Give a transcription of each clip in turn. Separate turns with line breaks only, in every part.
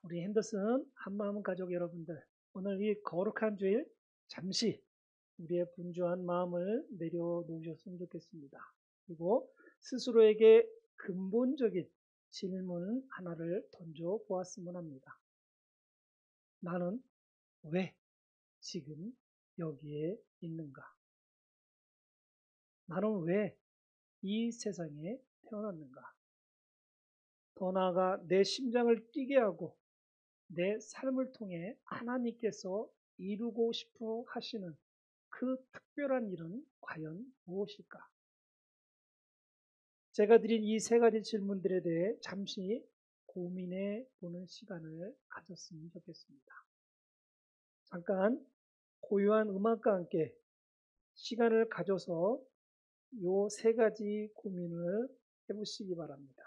우리 핸더슨 한마음 가족 여러분들, 오늘 이 거룩한 주일 잠시 우리의 분주한 마음을 내려놓으셨으면 좋겠습니다. 그리고 스스로에게 근본적인 질문 하나를 던져 보았으면 합니다. 나는 왜 지금 여기에 있는가? 나는 왜 이 세상에 태어났는가? 더 나아가 내 심장을 뛰게 하고 내 삶을 통해 하나님께서 이루고 싶어 하시는 그 특별한 일은 과연 무엇일까? 제가 드린 이 세 가지 질문들에 대해 잠시 고민해 보는 시간을 가졌으면 좋겠습니다. 잠깐 고요한 음악과 함께 시간을 가져서 이 세 가지 고민을 해보시기 바랍니다.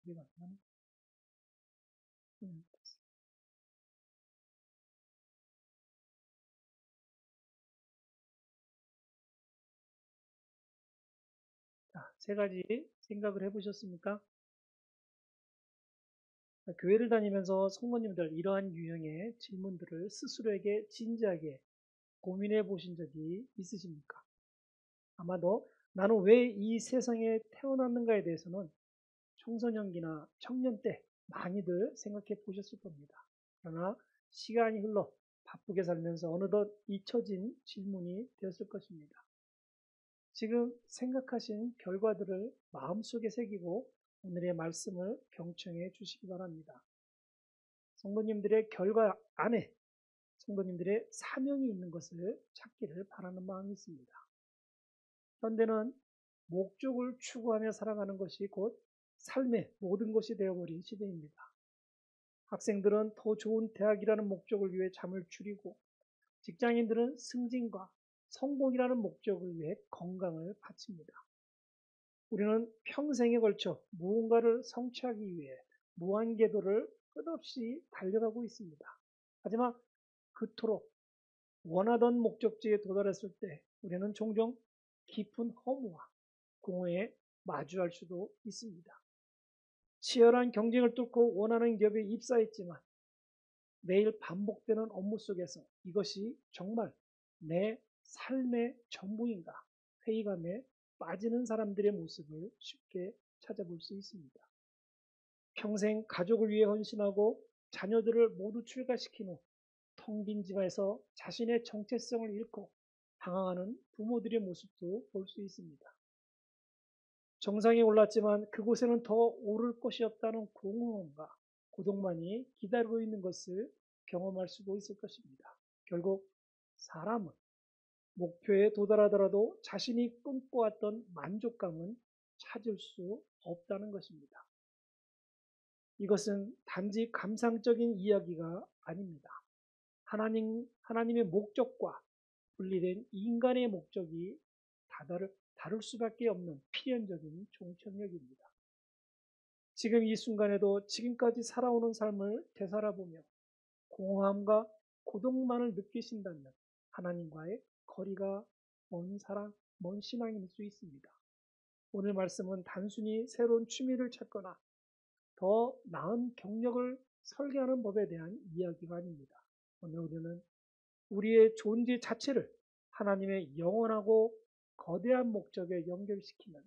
소리가 안 나네. 자, 세 가지 생각을 해보셨습니까? 교회를 다니면서 성도님들 이러한 유형의 질문들을 스스로에게 진지하게 고민해 보신 적이 있으십니까? 아마도 나는 왜 이 세상에 태어났는가에 대해서는 청소년기나 청년 때 많이들 생각해 보셨을 겁니다. 그러나 시간이 흘러 바쁘게 살면서 어느덧 잊혀진 질문이 되었을 것입니다. 지금 생각하신 결과들을 마음속에 새기고 오늘의 말씀을 경청해 주시기 바랍니다. 성도님들의 결과 안에 성도님들의 사명이 있는 것을 찾기를 바라는 마음이 있습니다. 현대는 목적을 추구하며 살아가는 것이 곧 삶의 모든 것이 되어버린 시대입니다. 학생들은 더 좋은 대학이라는 목적을 위해 잠을 줄이고 직장인들은 승진과 성공이라는 목적을 위해 건강을 바칩니다. 우리는 평생에 걸쳐 무언가를 성취하기 위해 무한궤도를 끝없이 달려가고 있습니다. 하지만 그토록 원하던 목적지에 도달했을 때 우리는 종종 깊은 허무와 공허에 마주할 수도 있습니다. 치열한 경쟁을 뚫고 원하는 기업에 입사했지만 매일 반복되는 업무 속에서 이것이 정말 내 삶의 전부인가 회의감에 빠지는 사람들의 모습을 쉽게 찾아볼 수 있습니다. 평생 가족을 위해 헌신하고 자녀들을 모두 출가시킨 후 텅 빈 집안에서 자신의 정체성을 잃고 방황하는 부모들의 모습도 볼 수 있습니다. 정상에 올랐지만 그곳에는 더 오를 곳이 없다는 공허함과 고독만이 기다리고 있는 것을 경험할 수도 있을 것입니다. 결국 사람은 목표에 도달하더라도 자신이 꿈꿔왔던 만족감은 찾을 수 없다는 것입니다. 이것은 단지 감상적인 이야기가 아닙니다. 하나님의 목적과 분리된 인간의 목적이 다를 수밖에 없는 필연적인 종착역입니다. 지금 이 순간에도 지금까지 살아오는 삶을 되살아보며 공허함과 고독만을 느끼신다면 하나님과의 거리가 먼 신앙일 수 있습니다. 오늘 말씀은 단순히 새로운 취미를 찾거나 더 나은 경력을 설계하는 법에 대한 이야기가 아닙니다. 오늘 우리는 우리의 존재 자체를 하나님의 영원하고 거대한 목적에 연결시키는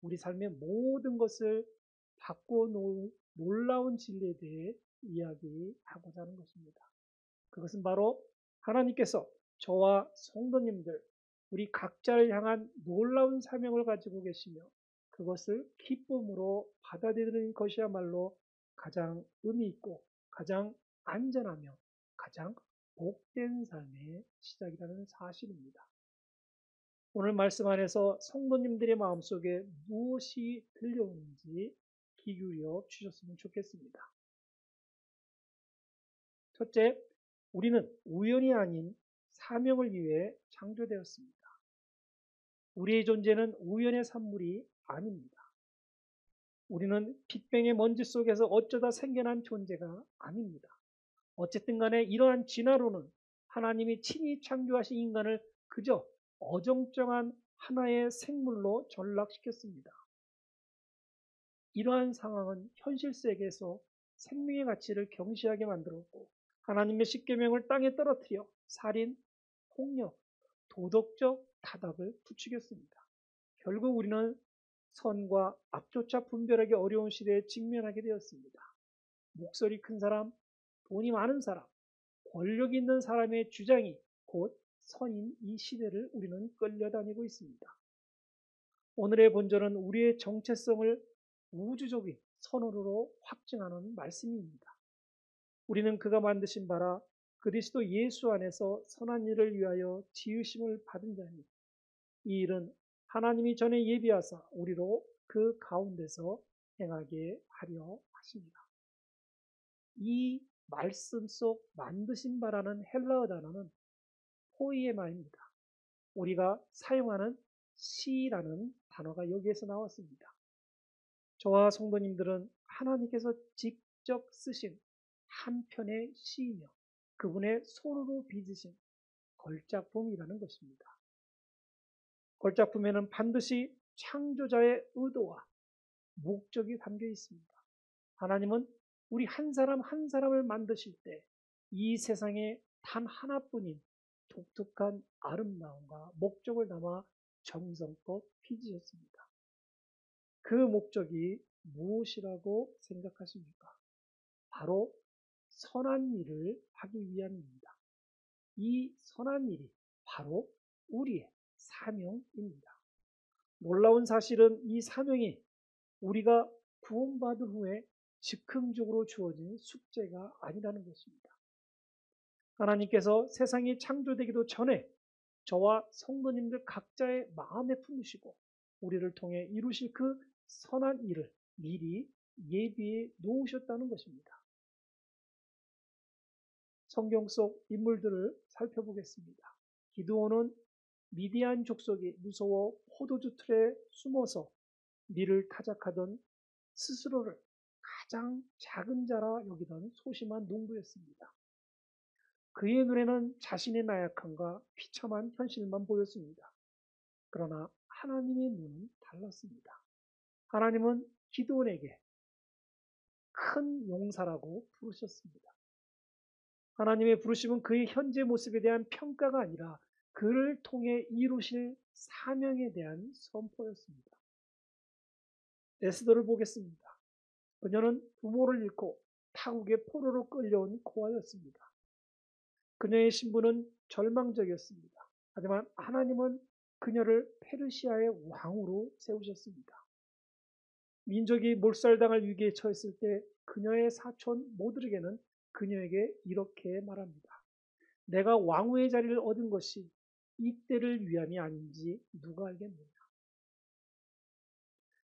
우리 삶의 모든 것을 바꾸어 놓을 놀라운 진리에 대해 이야기하고자 하는 것입니다. 그것은 바로 하나님께서 저와 성도님들, 우리 각자를 향한 놀라운 사명을 가지고 계시며 그것을 기쁨으로 받아들이는 것이야말로 가장 의미 있고 가장 안전하며 가장 복된 삶의 시작이라는 사실입니다. 오늘 말씀 안에서 성도님들의 마음속에 무엇이 들려오는지 귀 기울여 주셨으면 좋겠습니다. 첫째, 우리는 우연이 아닌 사명을 위해 창조되었습니다. 우리의 존재는 우연의 산물이 아닙니다. 우리는 빅뱅의 먼지 속에서 어쩌다 생겨난 존재가 아닙니다. 어쨌든 간에 이러한 진화론은 하나님이 친히 창조하신 인간을 그저 어정쩡한 하나의 생물로 전락시켰습니다. 이러한 상황은 현실 세계에서 생명의 가치를 경시하게 만들었고 하나님의 십계명을 땅에 떨어뜨려 살인, 폭력, 도덕적 타락을 부추겼습니다. 결국 우리는 선과 악조차 분별하기 어려운 시대에 직면하게 되었습니다. 목소리 큰 사람, 돈이 많은 사람, 권력 있는 사람의 주장이 곧 선인 이 시대를 우리는 끌려다니고 있습니다. 오늘의 본절은 우리의 정체성을 우주적인 선언으로 확증하는 말씀입니다. 우리는 그가 만드신 바라 그리스도 예수 안에서 선한 일을 위하여 지으심을 받은 자니 이 일은 하나님이 전에 예비하사 우리로 그 가운데서 행하게 하려 하십니다. 이 말씀 속 만드신 바라는 헬라어 단어는 포이에마입니다. 우리가 사용하는 시라는 단어가 여기에서 나왔습니다. 저와 성도님들은 하나님께서 직접 쓰신 한 편의 시이며 그분의 손으로 빚으신 걸작품이라는 것입니다. 걸작품에는 반드시 창조자의 의도와 목적이 담겨 있습니다. 하나님은 우리 한 사람 한 사람을 만드실 때 이 세상에 단 하나뿐인 독특한 아름다움과 목적을 담아 정성껏 빚으셨습니다. 그 목적이 무엇이라고 생각하십니까? 바로 선한 일을 하기 위함입니다. 이 선한 일이 바로 우리의 사명입니다. 놀라운 사실은 이 사명이 우리가 구원받은 후에 즉흥적으로 주어진 숙제가 아니라는 것입니다. 하나님께서 세상이 창조되기도 전에 저와 성도님들 각자의 마음에 품으시고 우리를 통해 이루실 그 선한 일을 미리 예비해 놓으셨다는 것입니다. 성경 속 인물들을 살펴보겠습니다. 기드온은 미디안 족속이 무서워 포도주 틀에 숨어서 밀을 타작하던 스스로를 가장 작은 자라 여기던 소심한 농부였습니다. 그의 눈에는 자신의 나약함과 비참한 현실만 보였습니다. 그러나 하나님의 눈은 달랐습니다. 하나님은 기드온에게 큰 용사라고 부르셨습니다. 하나님의 부르심은 그의 현재 모습에 대한 평가가 아니라 그를 통해 이루실 사명에 대한 선포였습니다. 에스더를 보겠습니다. 그녀는 부모를 잃고 타국의 포로로 끌려온 고아였습니다. 그녀의 신분은 절망적이었습니다. 하지만 하나님은 그녀를 페르시아의 왕으로 세우셨습니다. 민족이 몰살당할 위기에 처했을 때 그녀의 사촌 모드르게는 그녀에게 이렇게 말합니다. 내가 왕후의 자리를 얻은 것이 이때를 위함이 아닌지 누가 알겠느냐.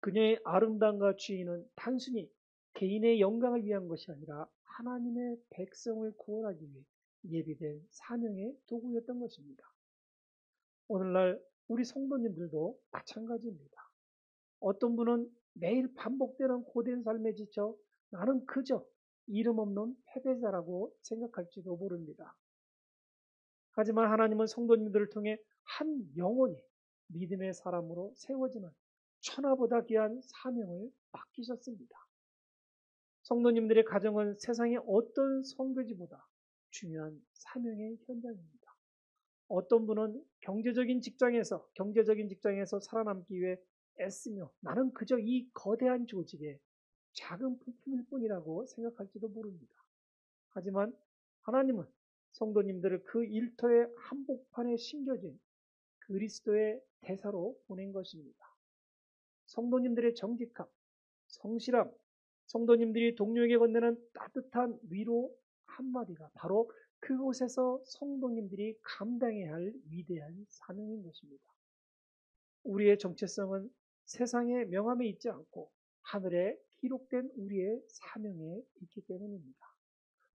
그녀의 아름다움과 지위는 단순히 개인의 영광을 위한 것이 아니라 하나님의 백성을 구원하기 위해 예비된 사명의 도구였던 것입니다. 오늘날 우리 성도님들도 마찬가지입니다. 어떤 분은 매일 반복되는 고된 삶에 지쳐 나는 그저 이름 없는 패배자라고 생각할지도 모릅니다. 하지만 하나님은 성도님들을 통해 한 영혼이 믿음의 사람으로 세워지는 천하보다 귀한 사명을 맡기셨습니다. 성도님들의 가정은 세상의 어떤 성교지보다 중요한 사명의 현장입니다. 어떤 분은 경제적인 직장에서 살아남기 위해 애쓰며 나는 그저 이 거대한 조직의 작은 부품일 뿐이라고 생각할지도 모릅니다. 하지만 하나님은 성도님들을 그 일터의 한복판에 심겨진 그리스도의 대사로 보낸 것입니다. 성도님들의 정직함, 성실함, 성도님들이 동료에게 건네는 따뜻한 위로 한마디가 바로 그곳에서 성도님들이 감당해야 할 위대한 사명인 것입니다. 우리의 정체성은 세상의 명함에 있지 않고 하늘에 기록된 우리의 사명에 있기 때문입니다.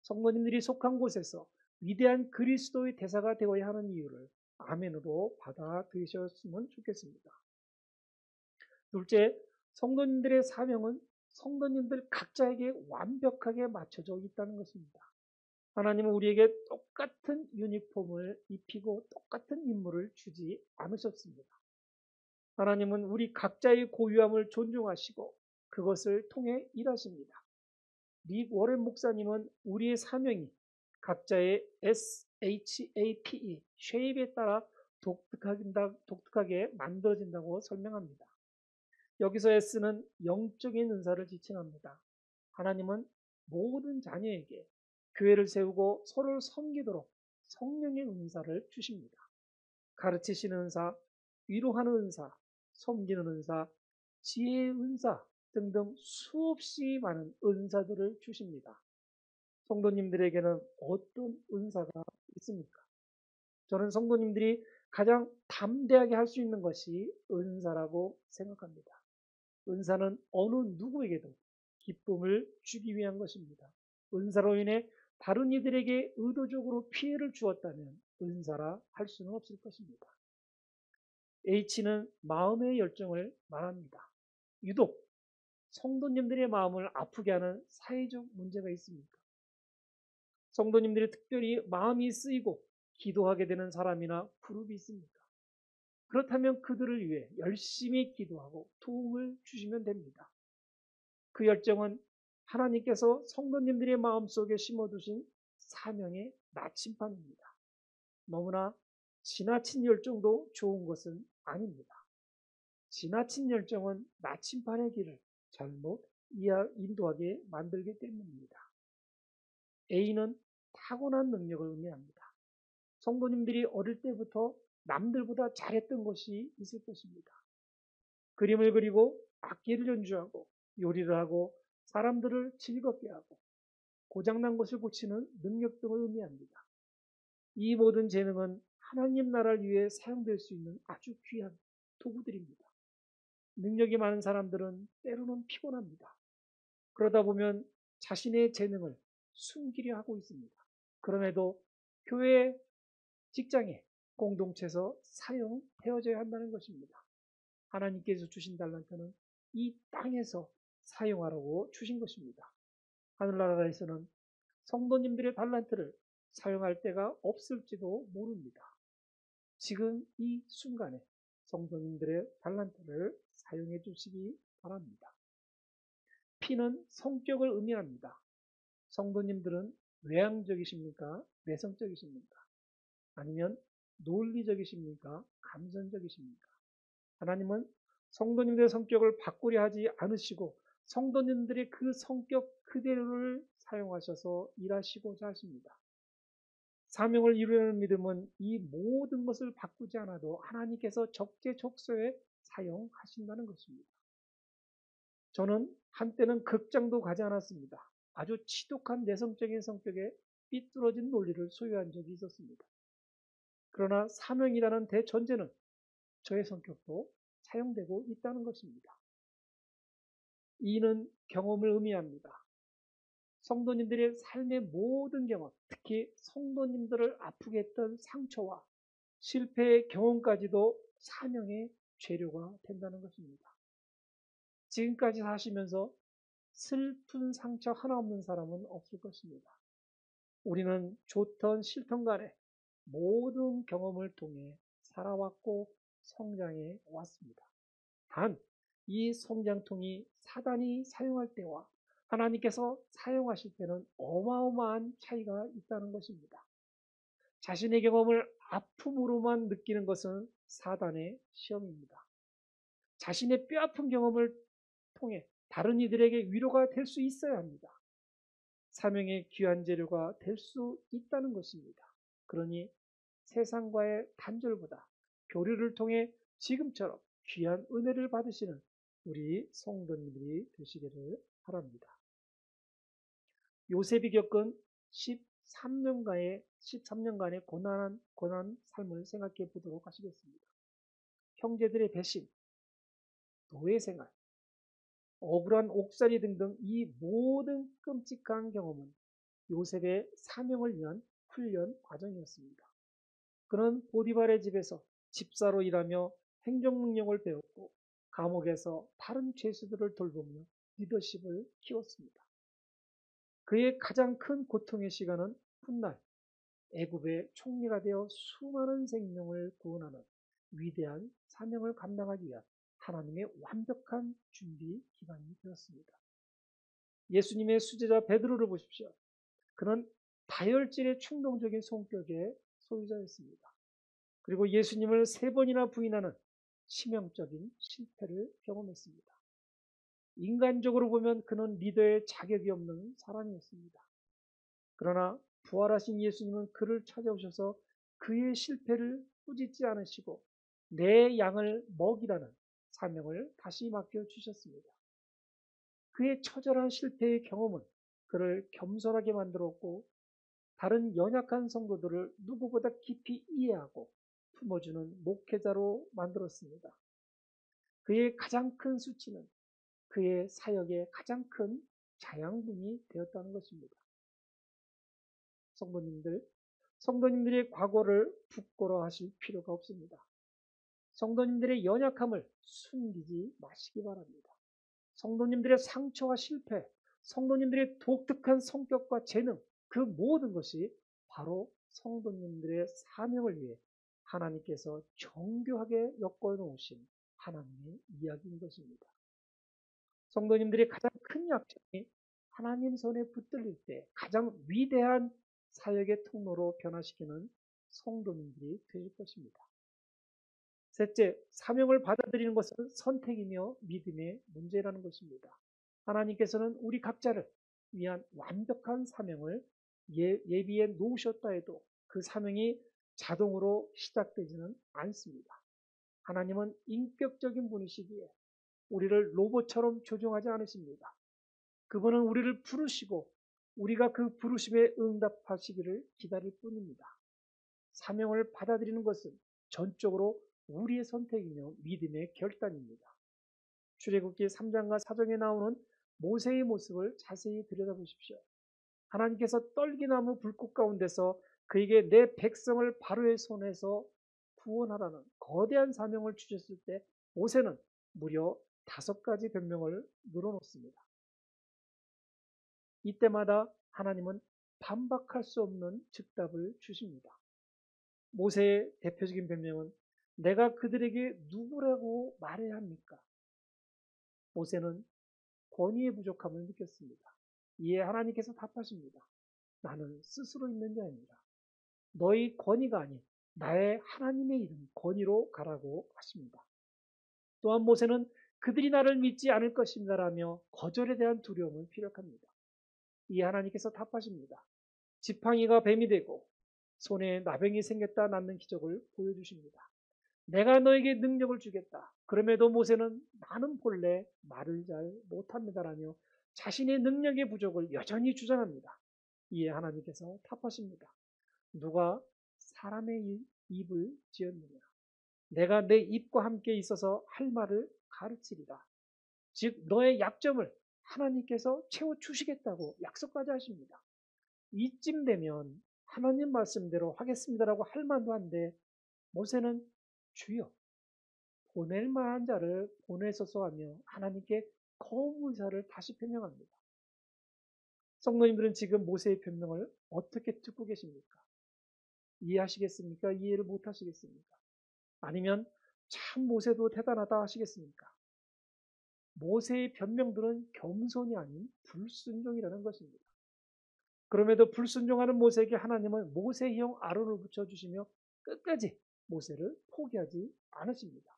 성도님들이 속한 곳에서 위대한 그리스도의 대사가 되어야 하는 이유를 아멘으로 받아들이셨으면 좋겠습니다. 둘째, 성도님들의 사명은 성도님들 각자에게 완벽하게 맞춰져 있다는 것입니다. 하나님은 우리에게 똑같은 유니폼을 입히고 똑같은 임무를 주지 않으셨습니다. 하나님은 우리 각자의 고유함을 존중하시고 그것을 통해 일하십니다. 릭 워렌 목사님은 우리의 사명이 각자의 SHAPE, 쉐입에 따라 독특하게 만들어진다고 설명합니다. 여기서 S는 영적인 은사를 지칭합니다. 하나님은 모든 자녀에게 교회를 세우고 서로를 섬기도록 성령의 은사를 주십니다. 가르치시는 은사, 위로하는 은사, 섬기는 은사, 지혜의 은사 등등 수없이 많은 은사들을 주십니다. 성도님들에게는 어떤 은사가 있습니까? 저는 성도님들이 가장 담대하게 할 수 있는 것이 은사라고 생각합니다. 은사는 어느 누구에게도 기쁨을 주기 위한 것입니다. 은사로 인해 다른 이들에게 의도적으로 피해를 주었다면 은사라 할 수는 없을 것입니다. H는 마음의 열정을 말합니다. 유독 성도님들의 마음을 아프게 하는 사회적 문제가 있습니까? 성도님들이 특별히 마음이 쓰이고 기도하게 되는 사람이나 그룹이 있습니까? 그렇다면 그들을 위해 열심히 기도하고 도움을 주시면 됩니다. 그 열정은 하나님께서 성도님들의 마음속에 심어두신 사명의 나침판입니다. 너무나 지나친 열정도 좋은 것은 아닙니다. 지나친 열정은 나침판의 길을 잘못 인도하게 만들기 때문입니다. A는 타고난 능력을 의미합니다. 성도님들이 어릴 때부터 남들보다 잘했던 것이 있을 것입니다. 그림을 그리고 악기를 연주하고 요리를 하고 사람들을 즐겁게 하고 고장난 것을 고치는 능력 등을 의미합니다. 이 모든 재능은 하나님 나라를 위해 사용될 수 있는 아주 귀한 도구들입니다. 능력이 많은 사람들은 때로는 피곤합니다. 그러다 보면 자신의 재능을 숨기려 하고 있습니다. 그럼에도 교회, 직장에, 공동체에서 사용되어져야 한다는 것입니다. 하나님께서 주신 달란트는 이 땅에서 사용하라고 주신 것입니다. 하늘나라에서는 성도님들의 달란트를 사용할 때가 없을지도 모릅니다. 지금 이 순간에 성도님들의 달란트를 사용해 주시기 바랍니다. P는 성격을 의미합니다. 성도님들은 외향적이십니까? 내성적이십니까? 아니면 논리적이십니까? 감성적이십니까? 하나님은 성도님들의 성격을 바꾸려 하지 않으시고 성도님들의 그 성격 그대로를 사용하셔서 일하시고자 하십니다. 사명을 이루려는 믿음은 이 모든 것을 바꾸지 않아도 하나님께서 적재적소에 사용하신다는 것입니다. 저는 한때는 극장도 가지 않았습니다. 아주 지독한 내성적인 성격에 삐뚤어진 논리를 소유한 적이 있었습니다. 그러나 사명이라는 대전제는 저의 성격도 사용되고 있다는 것입니다. 이는 경험을 의미합니다. 성도님들의 삶의 모든 경험, 특히 성도님들을 아프게 했던 상처와 실패의 경험까지도 사명의 재료가 된다는 것입니다. 지금까지 사시면서 슬픈 상처 하나 없는 사람은 없을 것입니다. 우리는 좋던 싫던 간에 모든 경험을 통해 살아왔고 성장해 왔습니다. 단, 이 성장통이 사단이 사용할 때와 하나님께서 사용하실 때는 어마어마한 차이가 있다는 것입니다. 자신의 경험을 아픔으로만 느끼는 것은 사단의 시험입니다. 자신의 뼈아픈 경험을 통해 다른 이들에게 위로가 될 수 있어야 합니다. 사명의 귀한 재료가 될 수 있다는 것입니다. 그러니 세상과의 단절보다 교류를 통해 지금처럼 귀한 은혜를 받으시는 우리 성도님들이 되시기를 바랍니다. 요셉이 겪은 13년간의 고난한 삶을 생각해 보도록 하시겠습니다. 형제들의 배신, 노예 생활, 억울한 옥살이 등등 이 모든 끔찍한 경험은 요셉의 사명을 위한 훈련 과정이었습니다. 그는 보디발의 집에서 집사로 일하며 행정 능력을 배웠고 감옥에서 다른 죄수들을 돌보며 리더십을 키웠습니다. 그의 가장 큰 고통의 시간은 훗날 애굽의 총리가 되어 수많은 생명을 구원하는 위대한 사명을 감당하기 위한 하나님의 완벽한 준비 기간이 되었습니다. 예수님의 수제자 베드로를 보십시오. 그는 다혈질의 충동적인 성격의 소유자였습니다. 그리고 예수님을 3번이나 부인하는 치명적인 실패를 경험했습니다. 인간적으로 보면 그는 리더의 자격이 없는 사람이었습니다. 그러나 부활하신 예수님은 그를 찾아오셔서 그의 실패를 꾸짖지 않으시고 내 양을 먹이라는 사명을 다시 맡겨주셨습니다. 그의 처절한 실패의 경험은 그를 겸손하게 만들었고 다른 연약한 성도들을 누구보다 깊이 이해하고 품어주는 목회자로 만들었습니다. 그의 가장 큰 수치는 그의 사역의 가장 큰 자양분이 되었다는 것입니다. 성도님들의 과거를 부끄러워하실 필요가 없습니다. 성도님들의 연약함을 숨기지 마시기 바랍니다. 성도님들의 상처와 실패, 성도님들의 독특한 성격과 재능, 그 모든 것이 바로 성도님들의 사명을 위해 하나님께서 정교하게 엮어놓으신 하나님의 이야기인 것입니다. 성도님들의 가장 큰 약점이 하나님 손에 붙들릴 때 가장 위대한 사역의 통로로 변화시키는 성도님들이 되실 것입니다. 셋째, 사명을 받아들이는 것은 선택이며 믿음의 문제라는 것입니다. 하나님께서는 우리 각자를 위한 완벽한 사명을 예비해 놓으셨다 해도 그 사명이 자동으로 시작되지는 않습니다. 하나님은 인격적인 분이시기에 우리를 로봇처럼 조종하지 않으십니다. 그분은 우리를 부르시고 우리가 그 부르심에 응답하시기를 기다릴 뿐입니다. 사명을 받아들이는 것은 전적으로 우리의 선택이며 믿음의 결단입니다. 출애굽기 3장과 4장에 나오는 모세의 모습을 자세히 들여다보십시오. 하나님께서 떨기나무 불꽃 가운데서 그에게 내 백성을 바로의 손에서 구원하라는 거대한 사명을 주셨을 때 모세는 무려 5가지 변명을 늘어놓습니다. 이때마다 하나님은 반박할 수 없는 즉답을 주십니다. 모세의 대표적인 변명은 내가 그들에게 누구라고 말해야 합니까? 모세는 권위의 부족함을 느꼈습니다. 이에 하나님께서 답하십니다. 나는 스스로 있는 자입니다. 너희 권위가 아닌 나의 하나님의 이름 권위로 가라고 하십니다. 또한 모세는 그들이 나를 믿지 않을 것입니다라며 거절에 대한 두려움을 피력합니다. 이에 하나님께서 답하십니다. 지팡이가 뱀이 되고 손에 나병이 생겼다 낳는 기적을 보여주십니다. 내가 너에게 능력을 주겠다. 그럼에도 모세는 나는 본래 말을 잘 못합니다라며 자신의 능력의 부족을 여전히 주장합니다. 이에 하나님께서 답하십니다. 누가 사람의 입을 지었느냐? 내가 내 입과 함께 있어서 할 말을 가르치리라. 즉 너의 약점을 하나님께서 채워주시겠다고 약속까지 하십니다. 이쯤 되면 하나님 말씀대로 하겠습니다라고 할 만도 한데 모세는 주여 보낼 만한 자를 보내소서 하며 하나님께 거부 의사를 다시 표명합니다. 성도님들은 지금 모세의 변명을 어떻게 듣고 계십니까? 이해하시겠습니까? 이해를 못 하시겠습니까? 아니면 참 모세도 대단하다 하시겠습니까? 모세의 변명들은 겸손이 아닌 불순종이라는 것입니다. 그럼에도 불순종하는 모세에게 하나님은 모세의 형 아론을 붙여주시며 끝까지 모세를 포기하지 않으십니다.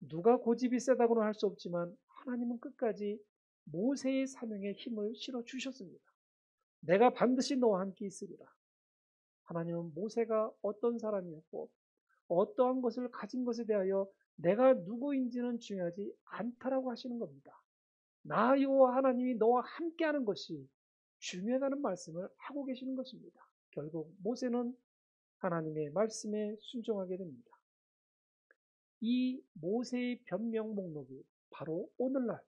누가 고집이 세다고는 할 수 없지만 하나님은 끝까지 모세의 사명에 힘을 실어주셨습니다. 내가 반드시 너와 함께 있으리라. 하나님은 모세가 어떤 사람이었고 어떠한 것을 가진 것에 대하여 내가 누구인지는 중요하지 않다라고 하시는 겁니다. 나 여호와 하나님이 너와 함께하는 것이 중요하다는 말씀을 하고 계시는 것입니다. 결국 모세는 하나님의 말씀에 순종하게 됩니다. 이 모세의 변명 목록이 바로 오늘날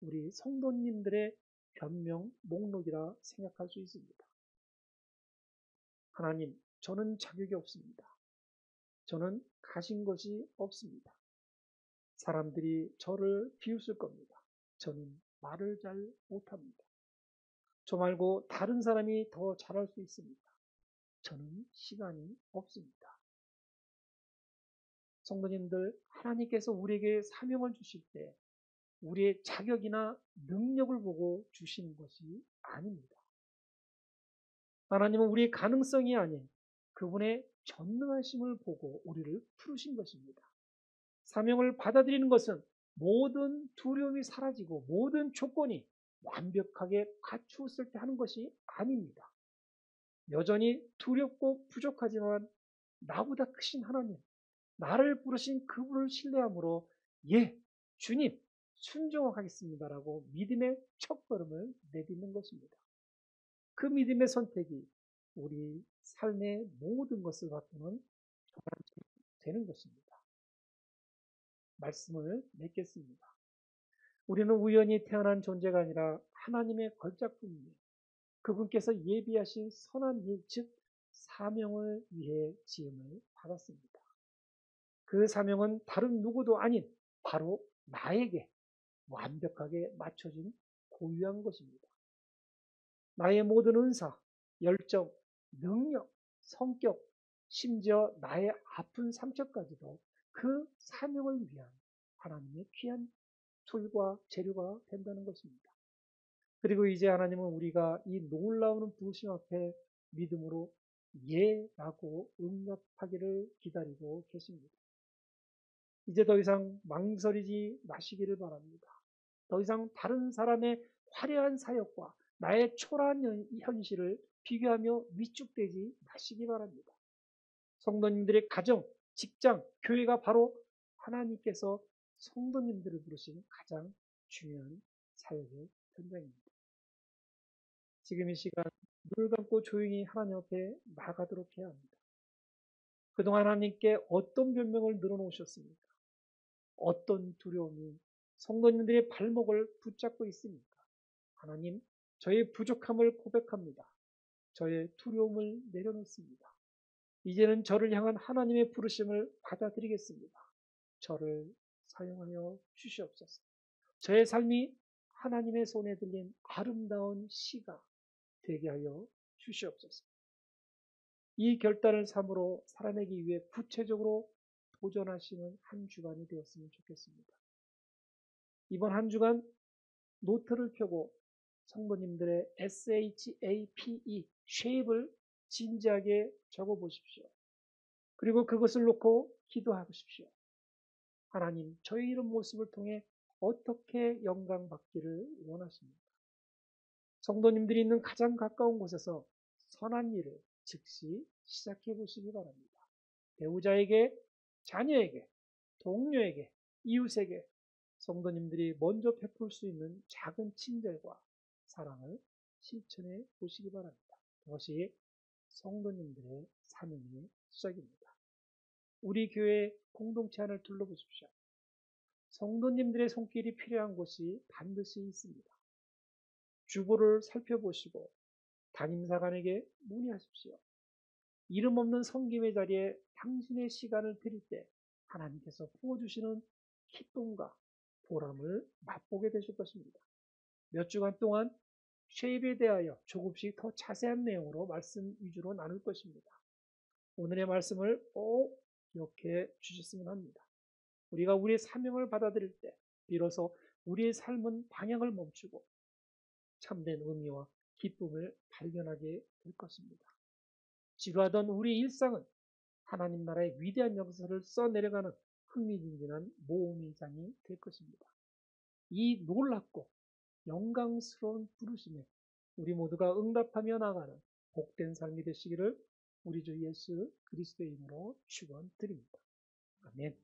우리 성도님들의 변명 목록이라 생각할 수 있습니다. 하나님, 저는 자격이 없습니다. 저는 가진 것이 없습니다. 사람들이 저를 비웃을 겁니다. 저는 말을 잘 못합니다. 저 말고 다른 사람이 더 잘할 수 있습니다. 저는 시간이 없습니다. 성도님들, 하나님께서 우리에게 사명을 주실 때 우리의 자격이나 능력을 보고 주시는 것이 아닙니다. 하나님은 우리의 가능성이 아닌 그분의 전능하심을 보고 우리를 부르신 것입니다. 사명을 받아들이는 것은 모든 두려움이 사라지고 모든 조건이 완벽하게 갖추었을 때 하는 것이 아닙니다. 여전히 두렵고 부족하지만 나보다 크신 하나님, 나를 부르신 그분을 신뢰함으로 예, 주님, 순종하겠습니다라고 믿음의 첫걸음을 내딛는 것입니다. 그 믿음의 선택이 우리 삶의 모든 것을 바꾸는 전환점이 되는 것입니다. 말씀을 맺겠습니다. 우리는 우연히 태어난 존재가 아니라 하나님의 걸작품이며 그분께서 예비하신 선한 일, 즉 사명을 위해 지음을 받았습니다. 그 사명은 다른 누구도 아닌 바로 나에게 완벽하게 맞춰진 고유한 것입니다. 나의 모든 은사, 열정, 능력, 성격, 심지어 나의 아픈 상처까지도 그 사명을 위한 하나님의 귀한 툴과 재료가 된다는 것입니다. 그리고 이제 하나님은 우리가 이 놀라운 부르심 앞에 믿음으로 예라고 응답하기를 기다리고 계십니다. 이제 더 이상 망설이지 마시기를 바랍니다. 더 이상 다른 사람의 화려한 사역과 나의 초라한 현실을 비교하며 위축되지 마시기 바랍니다. 성도님들의 가정, 직장, 교회가 바로 하나님께서 성도님들을 부르신 가장 중요한 사역의 현장입니다. 지금 이 시간 눈을 감고 조용히 하나님 앞에 나가도록 해야 합니다. 그동안 하나님께 어떤 변명을 늘어놓으셨습니까? 어떤 두려움이 성도님들의 발목을 붙잡고 있습니까? 하나님, 저의 부족함을 고백합니다. 저의 두려움을 내려놓습니다. 이제는 저를 향한 하나님의 부르심을 받아들이겠습니다. 저를 사용하여 주시옵소서. 저의 삶이 하나님의 손에 들린 아름다운 시가 되게 하여 주시옵소서. 이 결단을 삼으로 살아내기 위해 구체적으로 도전하시는 한 주간이 되었으면 좋겠습니다. 이번 한 주간 노트를 펴고 성도님들의 SHAPE, shape을 진지하게 적어 보십시오. 그리고 그것을 놓고 기도하십시오. 하나님, 저의 이런 모습을 통해 어떻게 영광 받기를 원하십니까? 성도님들이 있는 가장 가까운 곳에서 선한 일을 즉시 시작해 보시기 바랍니다. 배우자에게, 자녀에게, 동료에게, 이웃에게 성도님들이 먼저 베풀 수 있는 작은 친절과 사랑을 실천해 보시기 바랍니다. 그것이 성도님들의 사명의 시작입니다. 우리 교회 공동체 안을 둘러보십시오. 성도님들의 손길이 필요한 곳이 반드시 있습니다. 주보를 살펴보시고 담임사관에게 문의하십시오. 이름 없는 섬김의 자리에 당신의 시간을 드릴 때 하나님께서 부어주시는 기쁨과 보람을 맛보게 되실 것입니다. 몇 주간 동안 쉐입에 대하여 조금씩 더 자세한 내용으로 말씀 위주로 나눌 것입니다. 오늘의 말씀을 꼭 기억해 주셨으면 합니다. 우리가 우리의 사명을 받아들일 때 비로소 우리의 삶은 방향을 멈추고 참된 의미와 기쁨을 발견하게 될 것입니다. 지루하던 우리의 일상은 하나님 나라의 위대한 역사를 써내려가는 흥미진진한 모험의 장이 될 것입니다. 이 놀랍고 영광스러운 부르심에 우리 모두가 응답하며 나가는 복된 삶이 되시기를 우리 주 예수 그리스도의 이름으로 축원드립니다. 아멘.